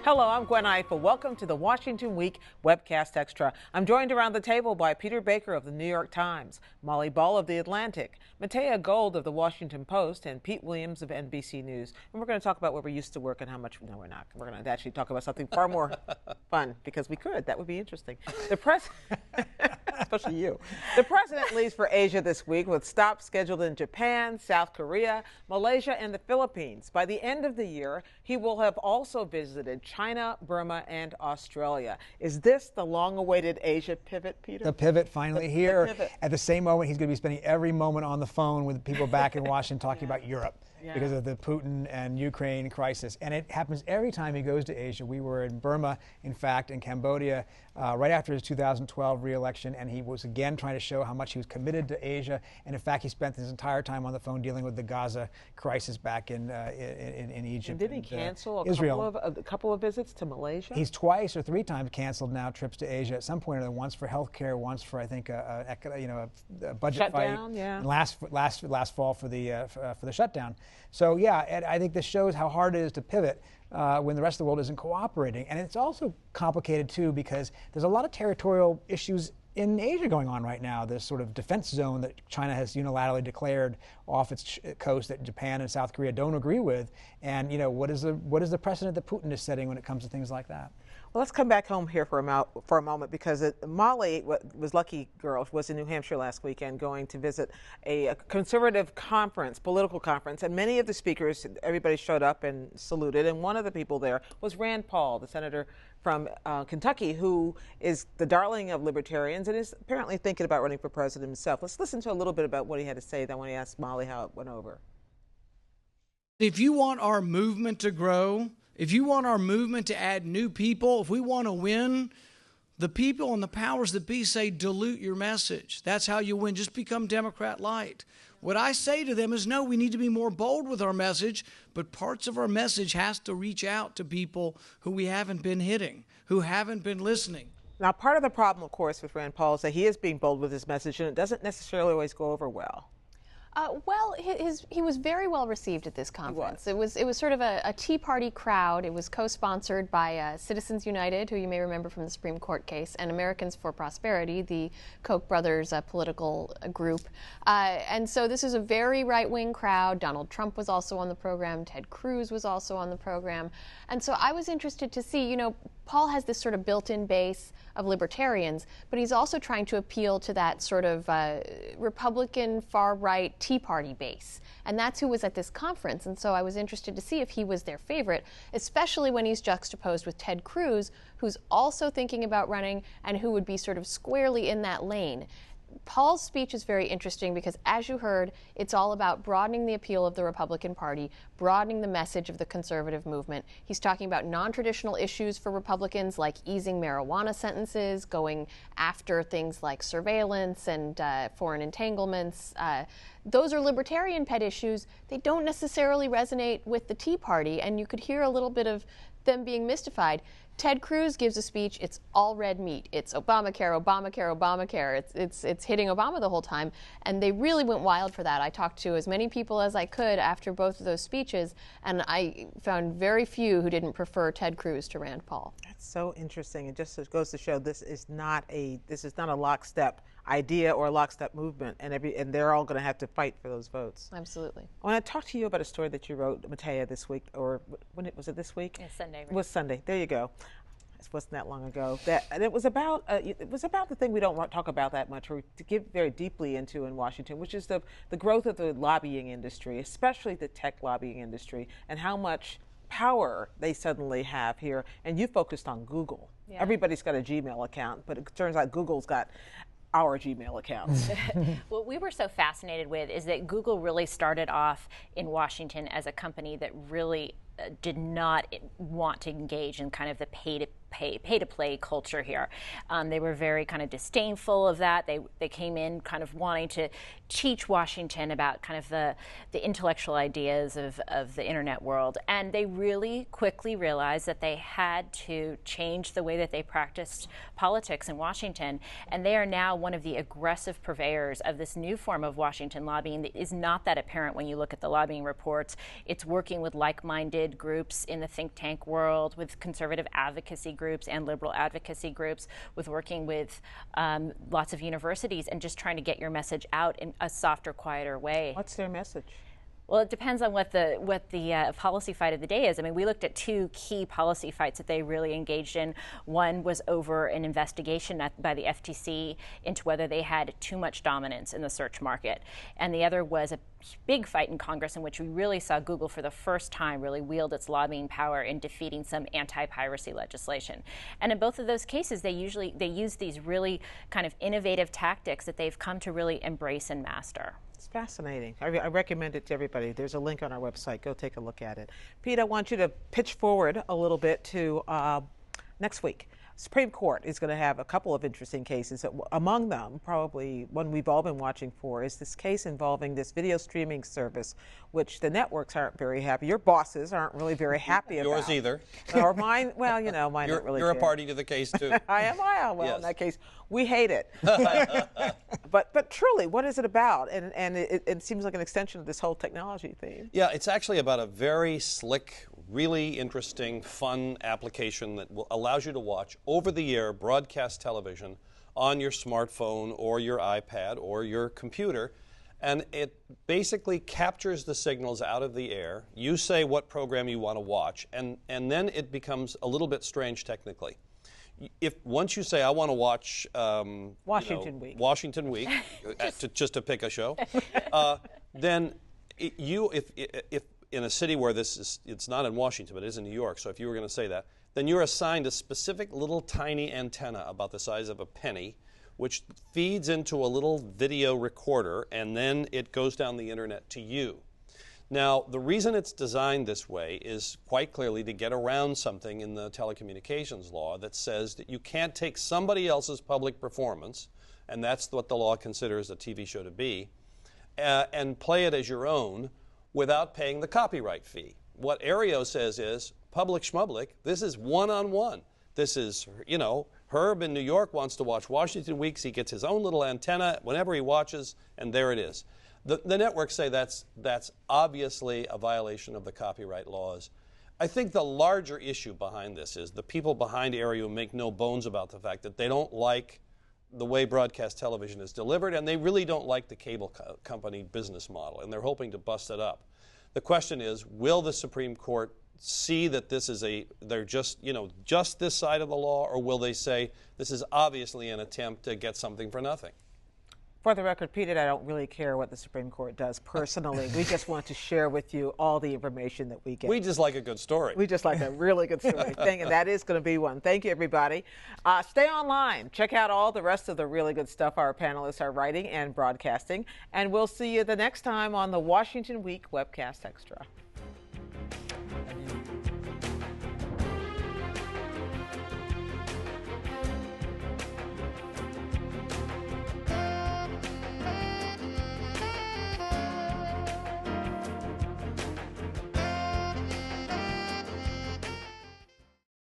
Hello, I'm Gwen Eiffel. Welcome to the Washington Week Webcast Extra. I'm joined around the table by Peter Baker of the New York Times, Molly Ball of The Atlantic, Matea Gold of the Washington Post, and Pete Williams of NBC News. And we're going to talk about where we used to work and how much. No, we're not. We're going to actually talk about something far more fun, because we could. That would be interesting. The president, especially you. The president leaves for Asia this week with stops scheduled in Japan, South Korea, Malaysia, and the Philippines. By the end of the year, he will have also visited China, Burma, and Australia. Is this the long-awaited Asia pivot, Peter? The pivot finally here. The pivot. At the same moment, he's going to be spending every moment on the phone with people back in Washington talking about Europe because of the Putin and Ukraine crisis. And it happens every time he goes to Asia. We were in Burma, in fact, in Cambodia, right after his 2012 re-election, and he was again trying to show how much he was committed to Asia. And in fact, he spent his entire time on the phone dealing with the Gaza crisis back in Egypt. And didn't he cancel a couple of visits to Malaysia? He's twice or three times canceled now trips to Asia at some point or other. Once for healthcare, once for I think a budget shutdown, fight, and last fall for the shutdown. So yeah, I think this shows how hard it is to pivot when the rest of the world isn't cooperating. And it's also complicated too because there's a lot of territorial issues in Asia going on right now. This sort of defense zone that China has unilaterally declared off its coast that Japan and South Korea don't agree with. And what is the precedent that Putin is setting when it comes to things like that? Well, let's come back home here for a moment, because Molly was lucky girl, was in New Hampshire last weekend going to visit a conservative conference, political conference, and many of the speakers, everybody showed up and saluted, and one of the people there was Rand Paul, the senator from Kentucky, who is the darling of libertarians and is apparently thinking about running for president himself. Let's listen to a little bit about what he had to say then when he asked Molly how it went over. If you want our movement to grow, if you want our movement to add new people, if we want to win, the people and the powers that be say dilute your message. That's how you win. Just become Democrat light. What I say to them is, no, we need to be more bold with our message, but parts of our message has to reach out to people who we haven't been hitting, who haven't been listening. Now, part of the problem, of course, with Rand Paul is that he is being bold with his message, and it doesn't necessarily always go over well. Well, he was very well received at this conference. It was sort of a Tea Party crowd. It was co-sponsored by Citizens United, who you may remember from the Supreme Court case, and Americans for Prosperity, the Koch brothers political group. And so this is a very right-wing crowd. Donald Trump was also on the program. Ted Cruz was also on the program. And so I was interested to see, Paul has this sort of built-in base of libertarians, but he's also trying to appeal to that sort of Republican far-right Tea Party base. And that's who was at this conference. And so I was interested to see if he was their favorite, especially when he's juxtaposed with Ted Cruz, who's also thinking about running and who would be sort of squarely in that lane. Paul's speech is very interesting because, as you heard, it's all about broadening the appeal of the Republican Party, broadening the message of the conservative movement. He's talking about non-traditional issues for Republicans like easing marijuana sentences, going after things like surveillance and foreign entanglements. Those are libertarian pet issues. They don't necessarily resonate with the Tea Party, and you could hear a little bit of them being mystified. Ted Cruz gives a speech. It's all red meat. It's Obamacare, Obamacare, Obamacare. It's hitting Obama the whole time, and they really went wild for that. I talked to as many people as I could after both of those speeches, and I found very few who didn't prefer Ted Cruz to Rand Paul. That's so interesting. It just goes to show this is not a lockstep idea or a lockstep movement, and they're all going to have to fight for those votes. Absolutely. I want to talk to you about a story that you wrote, Matea, this week, or was it this week? Yeah, Sunday. Right? It was Sunday. There you go. It wasn't that long ago. And it was about the thing we don't talk about that much, or to get very deeply into in Washington, which is the growth of the lobbying industry, especially the tech lobbying industry, and how much power they suddenly have here. And you focused on Google. Yeah. Everybody's got a Gmail account, but it turns out Google's got our Gmail accounts. What we were so fascinated with is that Google really started off in Washington as a company that really did not want to engage in kind of the pay-to-play culture here. They were very kind of disdainful of that. They came in kind of wanting to teach Washington about kind of the intellectual ideas of the internet world. And they really quickly realized that they had to change the way that they practiced politics in Washington. And they are now one of the aggressive purveyors of this new form of Washington lobbying that is not that apparent when you look at the lobbying reports. It's working with like-minded groups in the think tank world, with conservative advocacy groups and liberal advocacy groups, with working with lots of universities and just trying to get your message out in a softer, quieter way. What's their message? Well, it depends on what the policy fight of the day is. I mean, we looked at two key policy fights that they really engaged in. One was over an investigation by the FTC into whether they had too much dominance in the search market. And the other was a big fight in Congress in which we really saw Google for the first time really wield its lobbying power in defeating some anti-piracy legislation. And in both of those cases, they use these really kind of innovative tactics that they've come to really embrace and master. It's fascinating. I recommend it to everybody. There's a link on our website. Go take a look at it. Pete, I want you to pitch forward a little bit to next week. Supreme Court is going to have a couple of interesting cases. Among them, probably one we've all been watching for, is this case involving this video streaming service, which the networks aren't very happy. Your bosses aren't really very happy about. Yours either. Or mine, well, you know, mine don't really You're care. a party to the case, too. I am. Well, yes. In that case, we hate it. But truly, what is it about? And it seems like an extension of this whole technology theme. Yeah, it's actually about a very slick, really interesting, fun application that allows you to watch over-the-air broadcast television on your smartphone or your iPad or your computer. And it basically captures the signals out of the air. You say what program you want to watch, and then it becomes a little bit strange technically. Once you say, I want to watch Washington Week, just to pick a show, then if in a city where it's not in Washington, but it is in New York, so if you were going to say that, then you're assigned a specific little tiny antenna about the size of a penny, which feeds into a little video recorder, and then it goes down the internet to you. Now, the reason it's designed this way is quite clearly to get around something in the telecommunications law that says that you can't take somebody else's public performance, and that's what the law considers a TV show to be, and play it as your own without paying the copyright fee. What Aereo says is, public schmublic, this is one-on-one. This is, you know, Herb in New York wants to watch Washington Weeks. He gets his own little antenna whenever he watches, and there it is. The networks say that's obviously a violation of the copyright laws. I think the larger issue behind this is the people behind Aereo make no bones about the fact that they don't like the way broadcast television is delivered, and they really don't like the cable company business model, and they're hoping to bust it up. The question is, will the Supreme Court see that this is they're just this side of the law, or will they say this is obviously an attempt to get something for nothing? For the record, Pete, I don't really care what the Supreme Court does personally. We just want to share with you all the information that we get. We just like a good story. We just like a really good story. And that is going to be one. Thank you, everybody. Stay online. Check out all the rest of the really good stuff our panelists are writing and broadcasting. And we'll see you the next time on the Washington Week Webcast Extra.